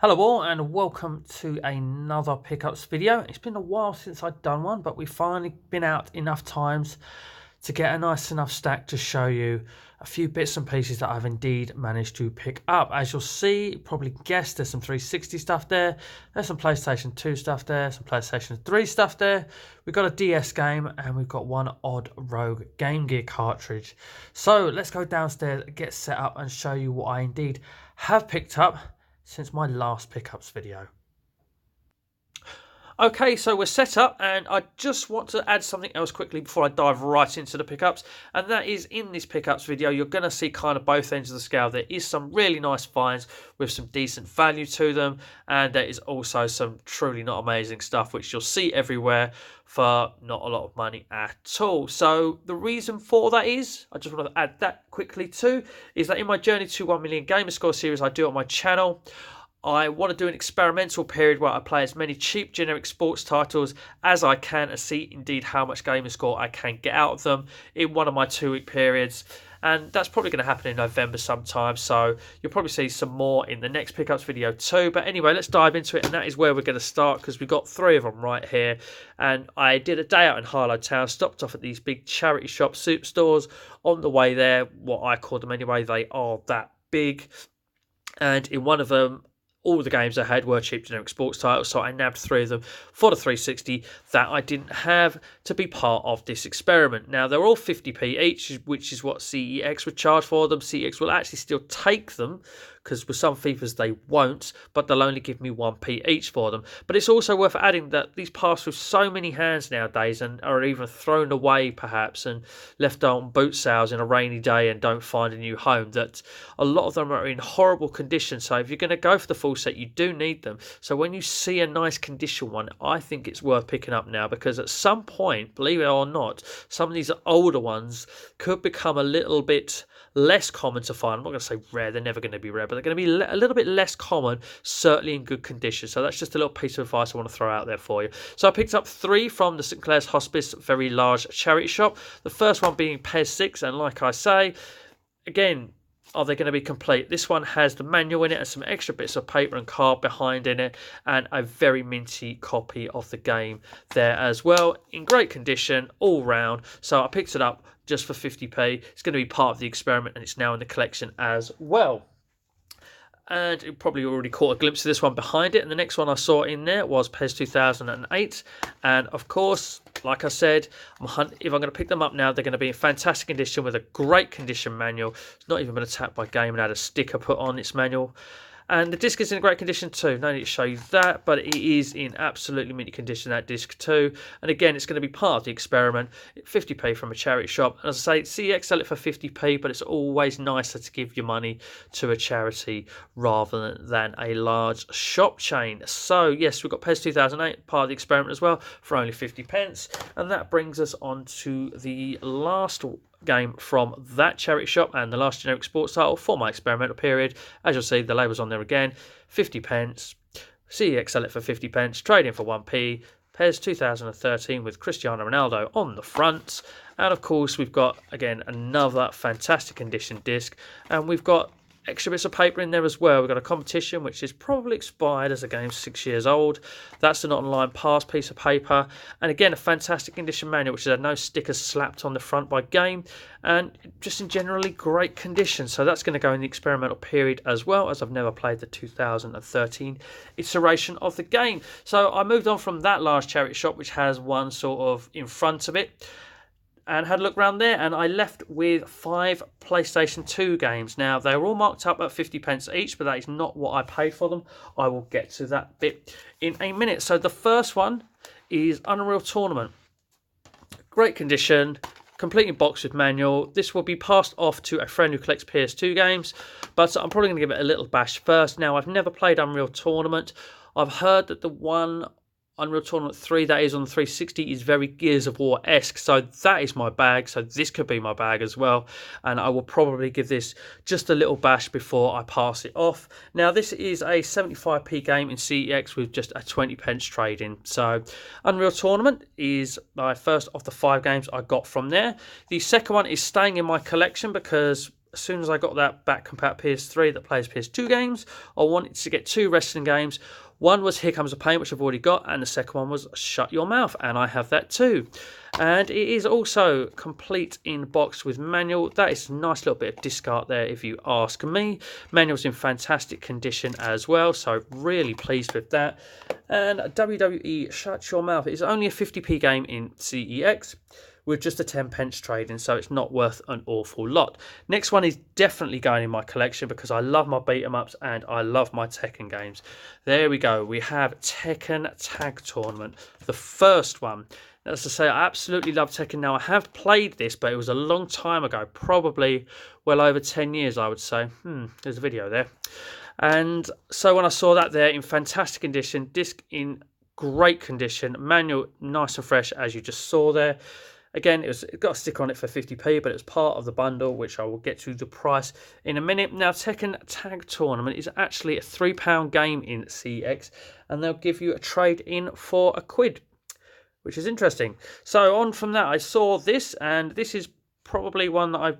Hello all and welcome to another pickups video. It's been a while since I've done one, but we've finally been out enough times to get a nice enough stack to show you a few bits and pieces that I've indeed managed to pick up. As you'll see, probably guessed, there's some 360 stuff there, there's some PlayStation 2 stuff there, some PlayStation 3 stuff there. We've got a DS game and we've got one odd rogue Game Gear cartridge. So let's go downstairs, get set up and show you what I indeed have picked up since my last pickups video. Okay, so we're set up and I just want to add something else quickly before I dive right into the pickups, and that is in this pickups video you're going to see kind of both ends of the scale. There is some really nice finds with some decent value to them, and there is also some truly not amazing stuff which you'll see everywhere for not a lot of money at all. So the reason for that is, I just want to add that quickly too, is that in my journey to 1 million gamerscore series I do on my channel, I want to do an experimental period where I play as many cheap generic sports titles as I can and see indeed how much gamerscore I can get out of them in one of my 2-week periods. And that's probably going to happen in November sometime, so you'll probably see some more in the next pickups video too. But anyway, let's dive into it, and that is where we're going to start because we've got 3 of them right here. And I did a day out in Harlow Town, stopped off at these big charity shop superstores on the way there, what I call them anyway. They are that big, and in one of them, all the games I had were cheap generic sports titles, so I nabbed 3 of them for the 360 that I didn't have to be part of this experiment. Now, they're all 50p each, which is what CEX would charge for them. CEX will actually still take them, because with some FIFAs they won't, but they'll only give me 1p each for them. But it's also worth adding that these pass through so many hands nowadays and are even thrown away perhaps and left on boot sales in a rainy day and don't find a new home, that a lot of them are in horrible condition. So if you're going to go for the full set, you do need them. So when you see a nice condition one, I think it's worth picking up now, because at some point, believe it or not, some of these older ones could become a little bit less common to find. I'm not going to say rare, they're never going to be rare, but they're going to be a little bit less common, certainly in good condition. So that's just a little piece of advice I want to throw out there for you. So I picked up 3 from the St Clair's Hospice, very large charity shop. The first one being PS6, and like I say, again, are they going to be complete? This one has the manual in it and some extra bits of paper and card behind in it, and a very minty copy of the game there as well, in great condition all round. So I picked it up just for 50p. It's going to be part of the experiment, and it's now in the collection as well. And you probably already caught a glimpse of this one behind it. And the next one I saw in there was PES 2008. And of course, like I said, if I'm going to pick them up now, they're going to be in fantastic condition with a great condition manual. It's not even been attacked by game and had a sticker put on its manual. And the disc is in great condition too. No need to show you that, but it is in absolutely mint condition, that disc too. And again, it's going to be part of the experiment. 50p from a charity shop. And as I say, CEX sell it for 50p, but it's always nicer to give your money to a charity rather than a large shop chain. So yes, we've got PES 2008, part of the experiment as well, for only 50p. And that brings us on to the last game from that charity shop and the last generic sports title for my experimental period. As you'll see, the label's on there again, 50p. CEX sell it for 50p, trade in for 1p. PES 2013 with Cristiano Ronaldo on the front. And of course, we've got, again, another fantastic condition disc, and we've got extra bits of paper in there as well. We've got a competition which is probably expired as the game's 6 years old. That's an online pass piece of paper. And again, a fantastic condition manual which has had no stickers slapped on the front by game, and just in generally great condition. So that's going to go in the experimental period as well, as I've never played the 2013 iteration of the game. So I moved on from that large charity shop which has one sort of in front of it, and had a look around there, and I left with 5 PlayStation 2 games. Now, they were all marked up at 50p each, but that is not what I paid for them. I will get to that bit in a minute. So the first one is Unreal Tournament. Great condition, completely boxed with manual. This will be passed off to a friend who collects PS2 games, but I'm probably going to give it a little bash first. Now, I've never played Unreal Tournament. I've heard that the one Unreal Tournament 3 that is on the 360 is very Gears of War-esque, so that is my bag. So this could be my bag as well, and I will probably give this just a little bash before I pass it off. Now, this is a 75p game in CEX with just a 20p trade-in. So Unreal Tournament is my first of the 5 games I got from there. The second one is staying in my collection because as soon as I got that back compat PS3 that plays PS2 games, I wanted to get 2 wrestling games. One was Here Comes the Pain, which I've already got, and the second one was Shut Your Mouth, and I have that too. And it is also complete in box with manual. That is a nice little bit of disc art there, if you ask me. Manual's in fantastic condition as well, so really pleased with that. And WWE Shut Your Mouth is only a 50p game in CEX, with just a 10p trade-in, so it's not worth an awful lot. Next one is definitely going in my collection because I love my beat-em-ups and I love my Tekken games. There we go. We have Tekken Tag Tournament, the first one. Now, as I say, I absolutely love Tekken. Now, I have played this, but it was a long time ago, probably well over 10 years, I would say. There's a video there. And so when I saw that there in fantastic condition, disc in great condition, manual nice and fresh, as you just saw there. Again, it got a sticker on it for 50p, but it's part of the bundle, which I will get to the price in a minute. Now, Tekken Tag Tournament is actually a £3 game in CX, and they'll give you a trade-in for £1, which is interesting. So on from that, I saw this, and this is probably one that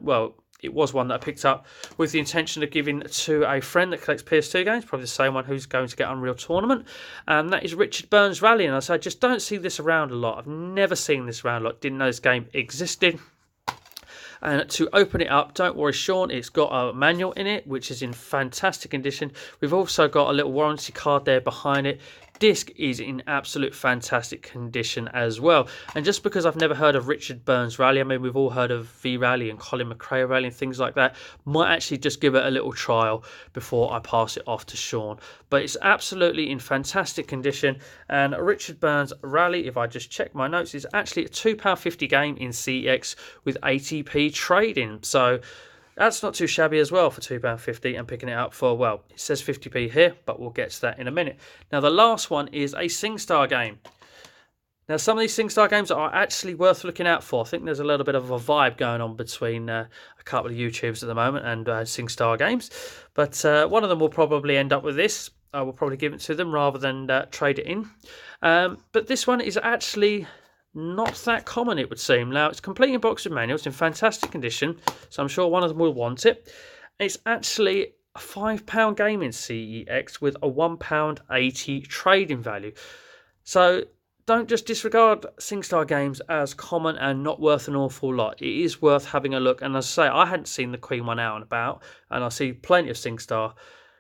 it was one that I picked up with the intention of giving to a friend that collects PS2 games, probably the same one who's going to get Unreal Tournament, and that is Richard Burns Rally. And I just don't see this around a lot. I've never seen this around a lot, didn't know this game existed. And to open it up, don't worry, Sean, it's got a manual in it, which is in fantastic condition. We've also got a little warranty card there behind it. Disc is in absolute fantastic condition as well. And just because I've never heard of Richard Burns Rally, I mean, we've all heard of V Rally and Colin McRae Rally and things like that, might actually just give it a little trial before I pass it off to Sean. But it's absolutely in fantastic condition. And Richard Burns Rally, if I just check my notes, is actually a £2.50 game in CX with 80p trade-in. So that's not too shabby as well for £2.50 and picking it up for, well, it says 50p here, but we'll get to that in a minute. Now, the last one is a SingStar game. Now, some of these SingStar games are actually worth looking out for. I think there's a little bit of a vibe going on between a couple of YouTubers at the moment and SingStar games. But one of them will probably end up with this. I will probably give it to them rather than trade it in. But this one is actually not that common, it would seem. Now, it's complete in box with manual. It's in fantastic condition, so I'm sure one of them will want it. It's actually a £5 game in CEX with a £1.80 trading value. So don't just disregard SingStar games as common and not worth an awful lot. It is worth having a look. And as I say, I hadn't seen the Queen one out and about, and I see plenty of SingStar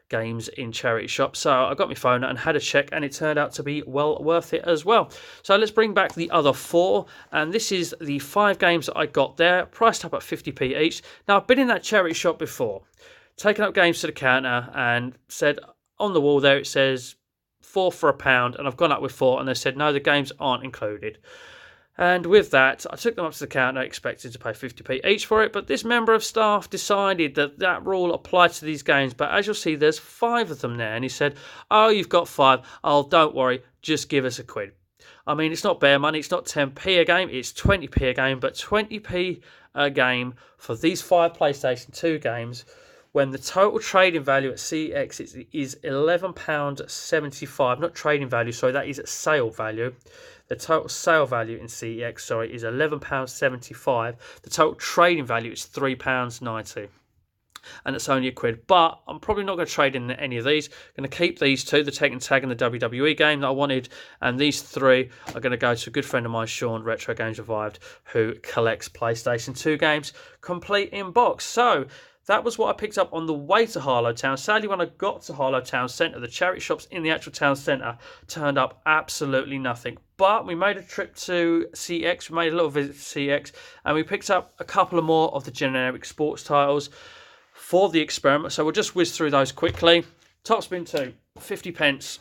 games in charity shops, so I got my phone out and had a check, and it turned out to be well worth it as well. So let's bring back the other 4, and this is the 5 games that I got there, priced up at 50p each. Now, I've been in that charity shop before, taken up games to the counter and said on the wall there it says 4 for £1, and I've gone up with 4, and they said no, the games aren't included. And with that, I took them up to the counter, expecting to pay 50p each for it, but this member of staff decided that that rule applied to these games. But as you'll see, there's 5 of them there, and he said, oh, you've got 5. Oh, don't worry, just give us £1. I mean, it's not bare money, it's not 10p a game, it's 20p a game, but 20p a game for these 5 PlayStation 2 games, when the total trading value at CX is £11.75, not trading value, sorry, that is sale value. The total sale value in CEX, sorry, is £11.75. The total trading value is £3.90. And it's only £1. But I'm probably not going to trade in any of these. I'm going to keep these 2, the Tekken Tag and the WWE game that I wanted. And these 3 are going to go to a good friend of mine, Sean, Retro Games Revived, who collects PlayStation 2 games complete in box. So that was what I picked up on the way to Harlow Town. Sadly, when I got to Harlow Town Centre, the charity shops in the actual town centre turned up absolutely nothing. But we made a trip to CX, we made a little visit to CX, and we picked up a couple of more of the generic sports titles for the experiment. So we'll just whiz through those quickly. Top Spin 2, 50p.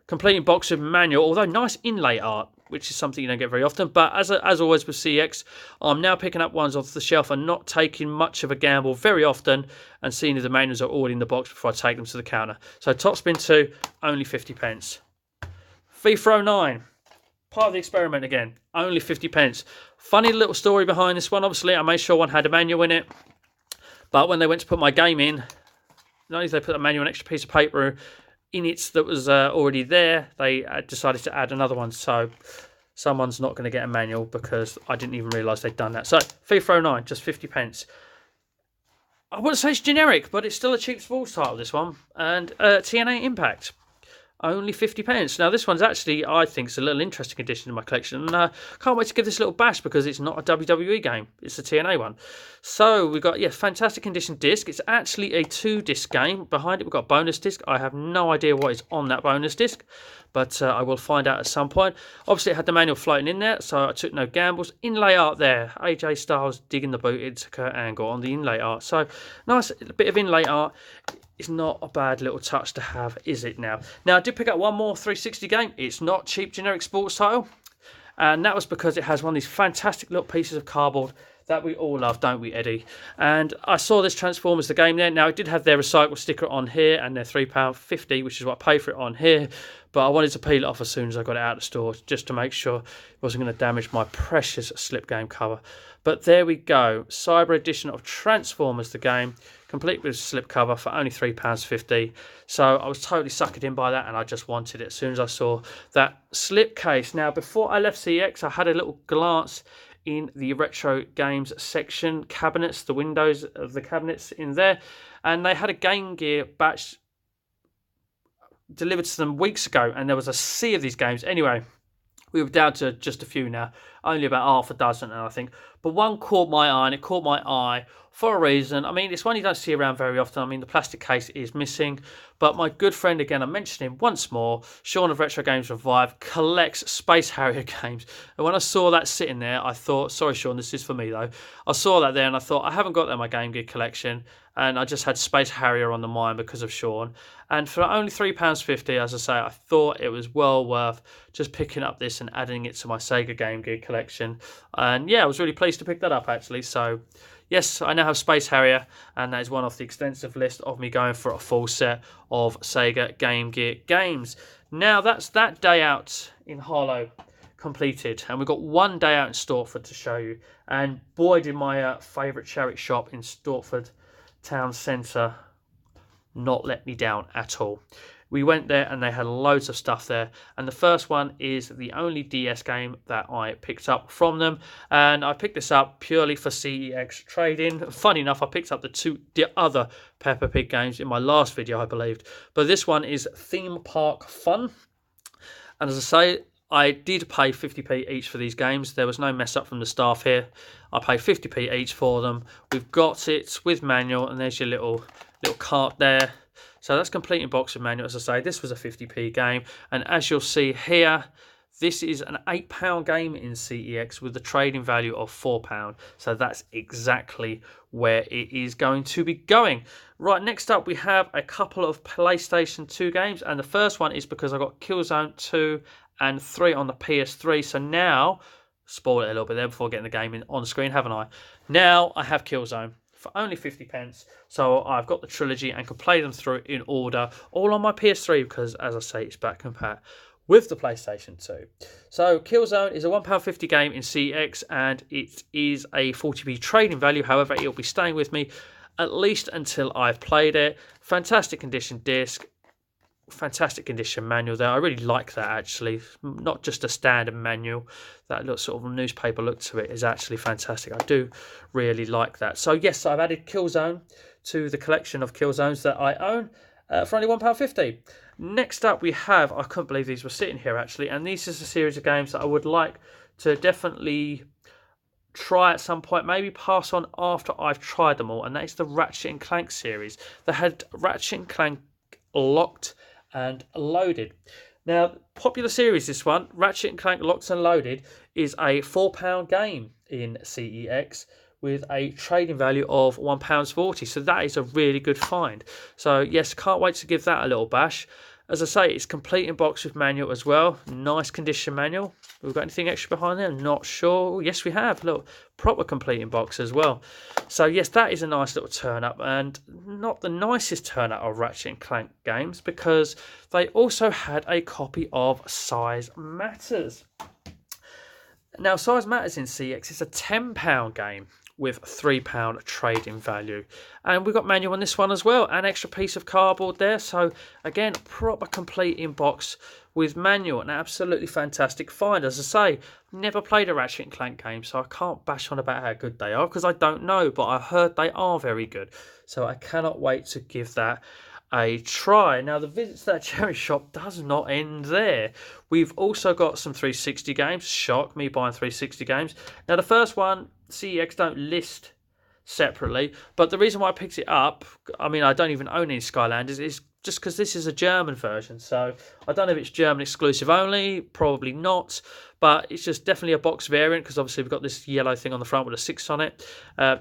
Complete in box with manual, although nice inlay art, which is something you don't get very often. But as always with CX, I'm now picking up ones off the shelf and not taking much of a gamble very often and seeing if the manuals are already in the box before I take them to the counter. So Top Spin 2, only 50p. FIFA 09, part of the experiment again, only 50p. Funny little story behind this one. Obviously, I made sure one had a manual in it. But when they went to put my game in, not only did they put a manual, an extra piece of paper in it that was already there, they decided to add another one. So someone's not going to get a manual because I didn't even realise they'd done that. So FIFA 09, just 50p. I wouldn't say it's generic, but it's still a cheap sports title, this one. And TNA Impact. Only 50p. Now this one's actually, I think, is a little interesting addition to my collection. And can't wait to give this a little bash because it's not a WWE game. It's a TNA one. So we've got, fantastic condition disc. It's actually a 2-disc game. Behind it we've got a bonus disc. I have no idea what is on that bonus disc, but I will find out at some point. Obviously it had the manual floating in there, so I took no gambles. Inlay art there. AJ Styles digging the boot into Kurt Angle on the inlay art. So nice bit of inlay art. It's not a bad little touch to have, is it now? Now, I did pick up one more 360 game. It's not cheap generic sports title. And that was because it has one of these fantastic little pieces of cardboard that we all love, don't we, Eddie? And I saw this Transformers the game there. Now, it did have their recycle sticker on here and their £3.50, which is what I paid for it on here. But I wanted to peel it off as soon as I got it out of the store, just to make sure it wasn't going to damage my precious slip game cover. But there we go. Cyber edition of Transformers the game, complete with slip cover for only £3.50. So I was totally suckered in by that, and I just wanted it as soon as I saw that slip case. Now, before I left CEX, I had a little glance in the retro games section cabinets, the windows of the cabinets in there, and they had a Game Gear batch delivered to them weeks ago, and there was a sea of these games. Anyway, we were down to just a few now, only about half a dozen, I think. But one caught my eye, and it caught my eye for a reason. I mean, it's one you don't see around very often. I mean, the plastic case is missing. But my good friend, again, I mentioned him once more, Sean of Retro Games Revive, collects Space Harrier games. And when I saw that sitting there, I thought, sorry, Sean, this is for me, though. I saw that there, and I thought, I haven't got that in my Game Gear collection. And I just had Space Harrier on the mind because of Sean. And for only £3.50, as I say, I thought it was well worth just picking up this and adding it to my Sega Game Gear collection. And yeah, I was really pleased to pick that up, actually. So yes, I now have Space Harrier, and that is one off the extensive list of me going for a full set of Sega Game Gear games. Now, that's that day out in Harlow completed, and we've got one day out in Stortford to show you. And boy, did my favourite charity shop in Stortford town centre not let me down at all. We went there and they had loads of stuff there, and the first one is the only DS game that I picked up from them, and I picked this up purely for CEX trading. Funny enough, I picked up the other Peppa Pig games in my last video, I believed, but this one is Theme Park Fun. And as I say, I did pay 50p each for these games. There was no mess up from the staff here. I paid 50p each for them. We've got it with manual, and there's your little cart there. So that's complete in box with manual. As I say, this was a 50p game, and as you'll see here, this is an £8 game in CEX with the trading value of £4. So that's exactly where it is going to be going. Right, next up we have a couple of PlayStation 2 games, and the first one is because I got Killzone 2 and 3 on the PS3. So now, spoil it a little bit there before getting the game in on screen, haven't I? Now I have Killzone for only 50p, so I've got the trilogy and can play them through in order, all on my PS3 because, as I say, it's back compat with the PlayStation 2. So Killzone is a £1.50 game in CX, and it is a 40p trading value. However, it'll be staying with me at least until I've played it. Fantastic condition disc, fantastic condition manual there. I really like that, actually. Not just a standard manual. That little sort of newspaper look to it is actually fantastic. I do really like that. So yes, I've added Killzone to the collection of Killzones that I own for only £1.50. Next up we have, I couldn't believe these were sitting here actually, and this is a series of games that I would like to definitely try at some point, maybe pass on after I've tried them all, and that is the Ratchet and Clank series. They had Ratchet and Clank Locked and Loaded. Now, popular series, this one, Ratchet and Clank Locked and Loaded, is a £4 game in CEX with a trading value of £1.40. So that is a really good find. So yes, can't wait to give that a little bash. As I say, it's complete in box with manual as well. Nice condition manual. We've got anything extra behind there? Not sure. Yes, we have. Look, proper complete in box as well. So yes, that is a nice little turn up, and not the nicest turn up of Ratchet and Clank games, because they also had a copy of Size Matters. Now, Size Matters in CX is a £10 game with £3 trade-in value. And we've got manual on this one as well, an extra piece of cardboard there. So again, proper complete inbox with manual, an absolutely fantastic find. As I say, never played a Ratchet and Clank game, so I can't bash on about how good they are because I don't know, but I heard they are very good. So I cannot wait to give that a try. Now, the visit to that charity shop does not end there. We've also got some 360 games. Shock, me buying 360 games. Now, the first one, CEX don't list separately, but the reason why I picked it up, I mean, I don't even own any Skylanders, is just because this is a German version. So I don't know if it's German exclusive only, probably not, but it's just definitely a box variant because obviously we've got this yellow thing on the front with a 6 on it.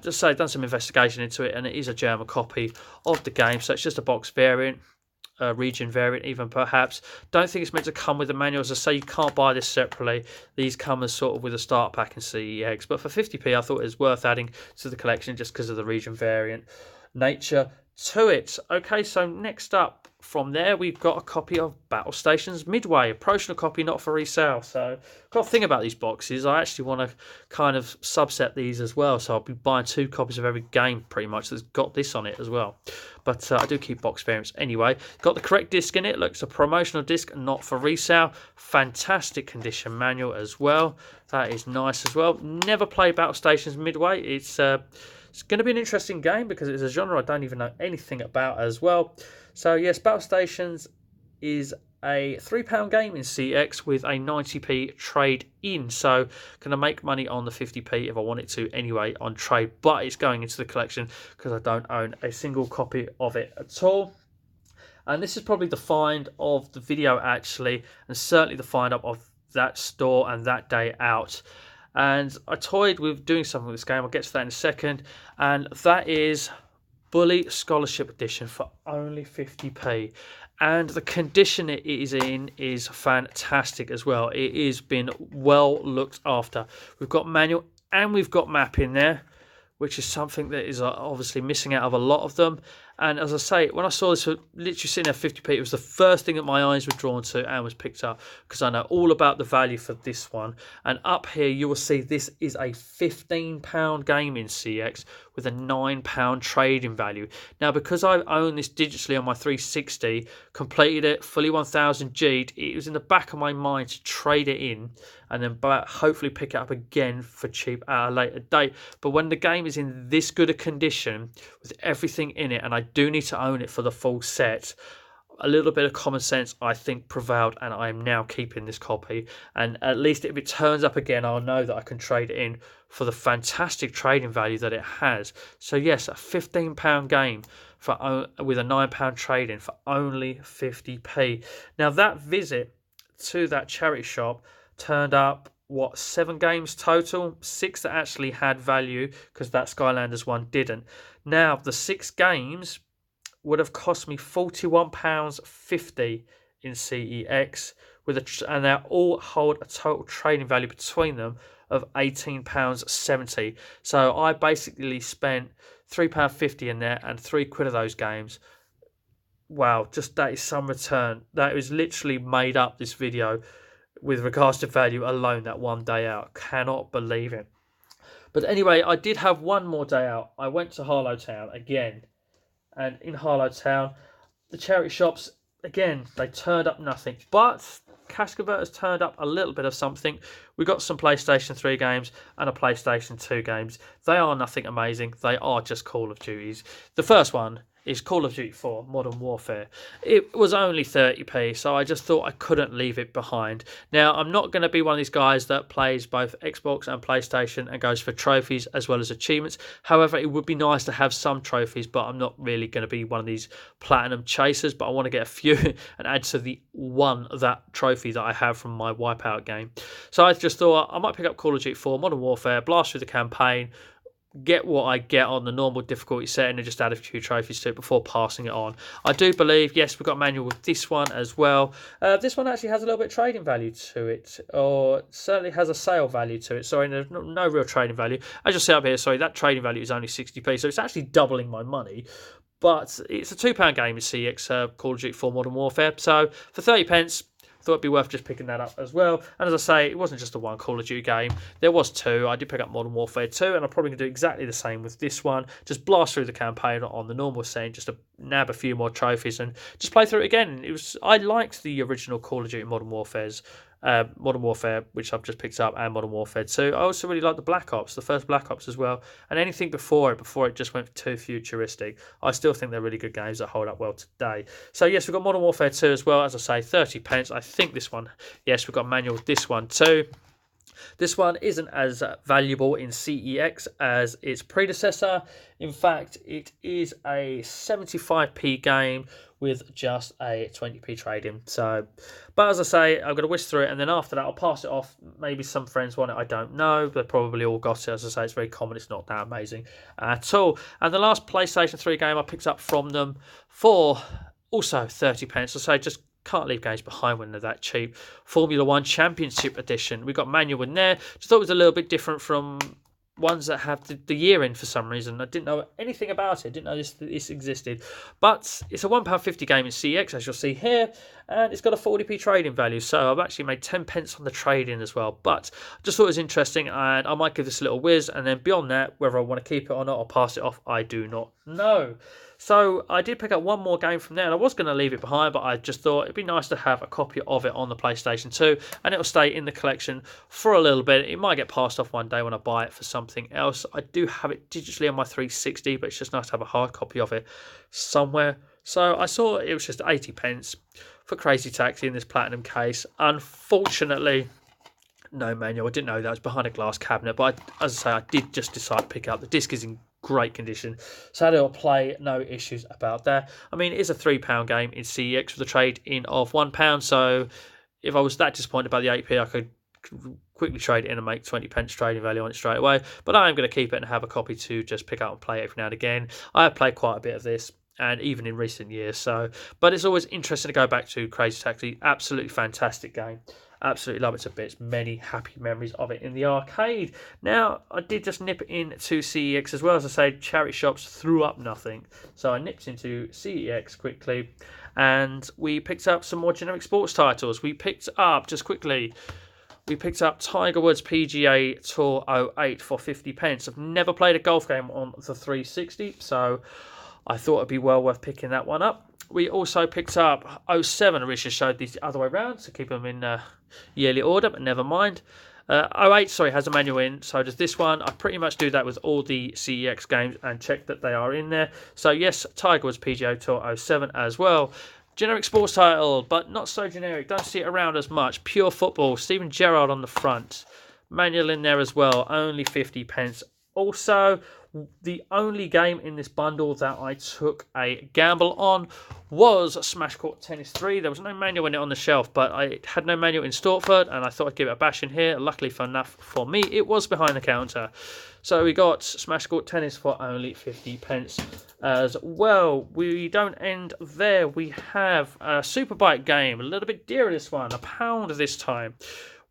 Just say I've done some investigation into it, and it is a German copy of the game, so it's just a box variant. Region variant even perhaps. Don't think it's meant to come with the manual. As I say, you can't buy this separately. These come as sort of with a start pack and CEX, but for 50p I thought it was worth adding to the collection just because of the region variant nature to it. Okay, so next up from there we've got a copy of Battle Stations Midway, a promotional copy, not for resale. So got a thing about these boxes, I actually want to kind of subset these as well, so I'll be buying 2 copies of every game pretty much that's got this on it as well. But I do keep box variants anyway. Got the correct disc in it. Looks a promotional disc, not for resale. Fantastic condition manual as well. That is nice as well. Never played Battle Stations Midway. It's going to be an interesting game because it's a genre I don't even know anything about as well. So yes, Battle Stations is a £3 game in CX with a 90p trade in. So going to make money on the 50p if I want it to anyway on trade, but it's going into the collection because I don't own a single copy of it at all. And this is probably the find of the video actually, and certainly the find up of that store and that day out. And I toyed with doing something with this game. I'll get to that in a second. And that is Bully Scholarship Edition for only 50p. And the condition it is in is fantastic as well. It has been well looked after. We've got manual and we've got map in there, which is something that is obviously missing out of a lot of them. And as I say, when I saw this literally sitting at 50p, it was the first thing that my eyes were drawn to and was picked up because I know all about the value for this one. And up here, you will see this is a £15 game in CX with a £9 trade-in value. Now, because I own this digitally on my 360, completed it, fully 1000 G'd, it was in the back of my mind to trade it in and then hopefully pick it up again for cheap at a later date. But when the game is in this good a condition with everything in it, and I do need to own it for the full set, a little bit of common sense I think prevailed, and I am now keeping this copy. And at least if it turns up again, I'll know that I can trade it in for the fantastic trading value that it has. So yes, a £15 game with a £9 trade-in for only 50p. Now that visit to that charity shop turned up, what, 7 games total? 6 that actually had value because that Skylanders one didn't. Now, the 6 games would have cost me £41.50 in CEX, and they all hold a total trading value between them of £18.70. So I basically spent £3.50 in there and £3 of those games. Wow, just that is some return. That was literally made up this video with regards to value alone that one day out. Cannot believe it. But anyway, I did have one more day out. I went to Harlow Town again. And in Harlow Town, the charity shops, again, they turned up nothing. But Cash Converters turned up a little bit of something. We got some PlayStation 3 games and a PlayStation 2 games. They are nothing amazing. They are just Call of Duties. The first one is Call of Duty 4 Modern Warfare. It was only 30p, so I just thought I couldn't leave it behind. Now, I'm not going to be one of these guys that plays both Xbox and PlayStation and goes for trophies as well as achievements. However, it would be nice to have some trophies, but I'm not really going to be one of these platinum chasers, but I want to get a few and add to the that trophy that I have from my Wipeout game. So I just thought I might pick up Call of Duty 4 Modern Warfare, blast through the campaign, get what I get on the normal difficulty setting and just add a few trophies to it before passing it on. I do believe, yes, we've got a manual with this one as well. This one actually has a little bit of trading value to it, or certainly has a sale value to it. Sorry, there's no real trading value. As you'll see up here, sorry, that trading value is only 60p, so it's actually doubling my money. But it's a £2 game in CX, Call of Duty 4 Modern Warfare. So for 30 pence, thought it'd be worth just picking that up as well. And as I say, it wasn't just the one Call of Duty game. There was two. I did pick up Modern Warfare 2, and I'm probably going to do exactly the same with this one. Just blast through the campaign on the normal scene, just to nab a few more trophies and just play through it again. I liked the original Call of Duty Modern Warfare, which I've just picked up, and Modern Warfare 2. I also really like the Black Ops, the first Black Ops as well, and anything before it just went too futuristic. I still think they're really good games that hold up well today. So yes, we've got Modern Warfare 2 as well, as I say, 30 pence. I think this one, yes, we've got a manual with this one too. This one isn't as valuable in CEX as its predecessor. In fact, it is a 75p game with just a 20p trade-in. So, but as I say, I'm going to whisk through it, and then after that, I'll pass it off. Maybe some friends want it, I don't know. They probably all got it. As I say, it's very common. It's not that amazing at all. And the last PlayStation 3 game I picked up from them for also 30 pence. So just can't leave games behind when they're that cheap. Formula 1 Championship Edition. We got manual in there. Just thought it was a little bit different from ones that have the year in for some reason. I didn't know anything about it. Didn't know this existed. But it's a £1.50 game in CX, as you'll see here. And it's got a 40p trading value. So I've actually made 10 pence on the trade-in as well. But I just thought it was interesting, and I might give this a little whiz. And then beyond that, whether I want to keep it or not or pass it off, I do not know. So I did pick up one more game from there, and I was going to leave it behind, but I just thought it'd be nice to have a copy of it on the PlayStation 2, and it'll stay in the collection for a little bit. It might get passed off one day when I buy it for something else. I do have it digitally on my 360, but it's just nice to have a hard copy of it somewhere. So I saw it was just 80 pence for Crazy Taxi in this platinum case. Unfortunately, no manual. I didn't know that. It was behind a glass cabinet, but as I say, I did just decide to pick up. The disc is in great condition, so it'll play, no issues about that. I mean, it is a £3 game in CEX with a trade-in of £1, so if I was that disappointed about the 8p, I could quickly trade it in and make 20 pence trading value on it straight away. But I am going to keep it and have a copy to just pick up and play every now and again. I have played quite a bit of this, and even in recent years, but it's always interesting to go back to Crazy Taxi. Absolutely fantastic game. Absolutely love it to bits. Many happy memories of it in the arcade. Now, I did just nip into CEX as well. As I say, charity shops threw up nothing. So I nipped into CEX quickly, and we picked up some more generic sports titles. We picked up, just quickly, Tiger Woods PGA Tour 08 for 50 pence. I've never played a golf game on the 360, so I thought it'd be well worth picking that one up. We also picked up 07. I wish I showed these the other way around to keep them in yearly order, but never mind. 08, has a manual in, so does this one. I pretty much do that with all the CEX games and check that they are in there. So yes, Tiger Woods PGA Tour 07 as well. Generic sports title, but not so generic. Don't see it around as much. Pure football. Steven Gerrard on the front. Manual in there as well. Only 50 pence. Also, the only game in this bundle that I took a gamble on was Smash Court Tennis 3. There was no manual in it on the shelf, but I had no manual in Stortford, and I thought I'd give it a bash in here. Luckily for me, it was behind the counter. So we got Smash Court Tennis for only 50 pence as well. We don't end there. We have a Superbike game, a little bit dearer this one, £1 this time.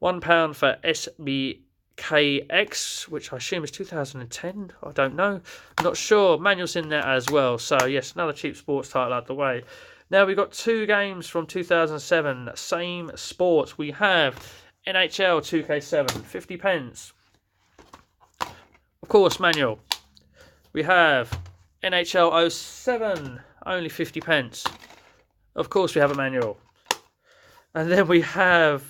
£1 for SBKX, which I assume is 2010. I don't know. I'm not sure. Manual's in there as well. So yes, another cheap sports title out the way. Now we've got two games from 2007. Same sport. We have NHL 2K7, 50 pence. Of course, manual. We have NHL 07, only 50 pence. Of course, we have a manual. And then we have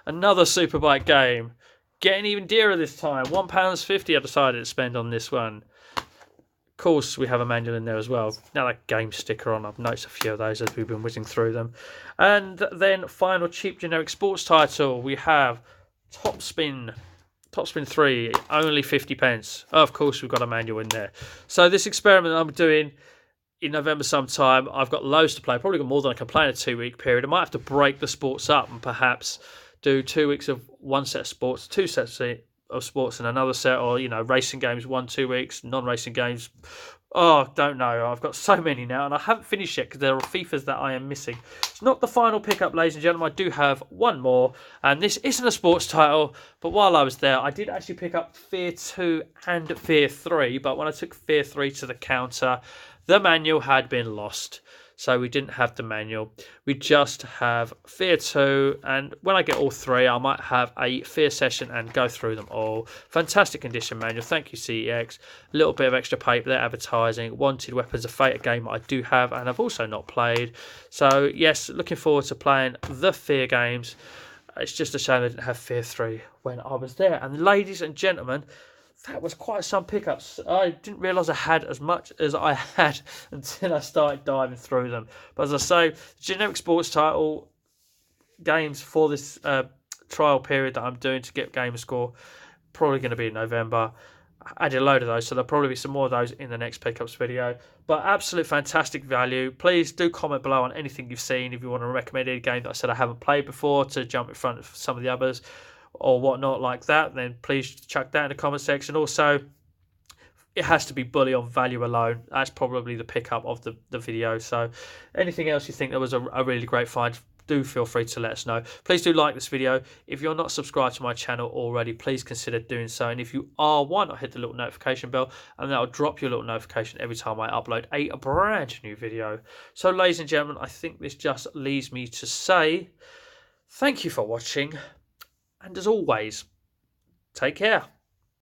another Superbike game. Getting even dearer this time. £1.50 I decided to spend on this one. Of course, we have a manual in there as well. Now that game sticker on, I've noticed a few of those as we've been whizzing through them. And then final cheap generic sports title, we have Top Spin 3, only 50 pence. Of course, we've got a manual in there. So this experiment I'm doing in November sometime, I've got loads to play. Probably got more than I can play in a 2-week period. I might have to break the sports up and perhaps do 2 weeks of one set of sports, 2 sets of sports and another set, or racing games 1-2 weeks, non-racing games. Oh, don't know. I've got so many now, and I haven't finished yet because there are FIFAs that I am missing. It's not the final pickup, ladies and gentlemen. I do have one more, and this isn't a sports title, but while I was there, I did actually pick up Fear 2 and Fear 3, but when I took Fear 3 to the counter, the manual had been lost. so we didn't have the manual. We just have Fear 2, and when I get all 3, I might have a Fear session and go through them all. Fantastic condition manual, thank you CEX. A little bit of extra paper there, advertising. Wanted Weapons of Fate, a game I do have and I've also not played. So yes, looking forward to playing the Fear games. It's just a shame I didn't have Fear 3 when I was there. And ladies and gentlemen, that was quite some pickups. I didn't realise I had as much as I had until I started diving through them. But as I say, generic sports title games for this trial period that I'm doing to get gamerscore, probably going to be in November. I added a load of those, so there'll probably be some more of those in the next pickups video. But absolute fantastic value. Please do comment below on anything you've seen. If you want to recommend any game that I said I haven't played before to jump in front of some of the others or whatnot like that, then please chuck that in the comment section. Also, it has to be bully on value alone. That's probably the pickup of the video. So anything else you think that was a really great find, do feel free to let us know. Please do like this video. If you're not subscribed to my channel already, please consider doing so. And if you are, why not hit the little notification bell, and that'll drop you a little notification every time I upload a brand new video. So ladies and gentlemen, I think this just leaves me to say thank you for watching, and as always, take care.